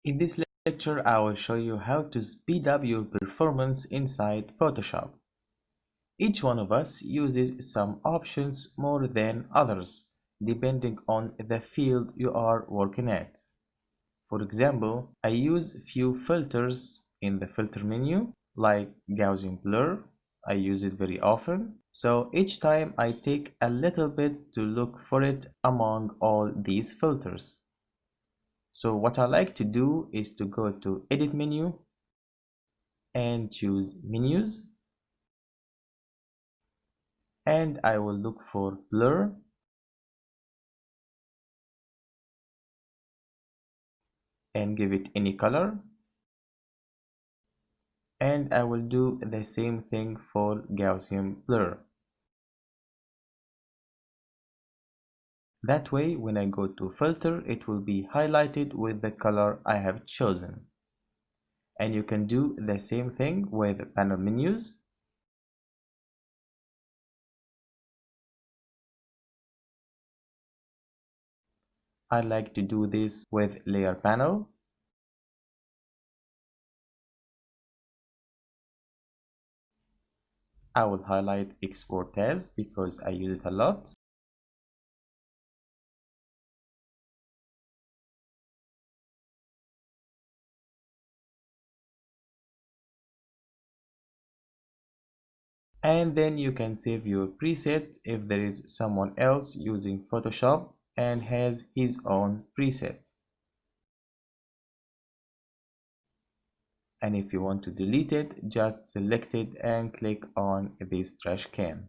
In this lecture, I will show you how to speed up your performance inside Photoshop. Each one of us uses some options more than others, depending on the field you are working at. For example, I use few filters in the filter menu, like Gaussian blur. I use it very often. So each time I take a little bit to look for it among all these filters. So what I like to do is to go to Edit menu and choose Menus, and I will look for Blur, and give it any color, and I will do the same thing for Gaussian blur. That way, when I go to filter, it will be highlighted with the color I have chosen. And you can do the same thing with panel menus. I like to do this with layer panel. I will highlight export as because I use it a lot. And then you can save your preset if there is someone else using Photoshop and has his own preset. And if you want to delete it, just select it and click on this trash can.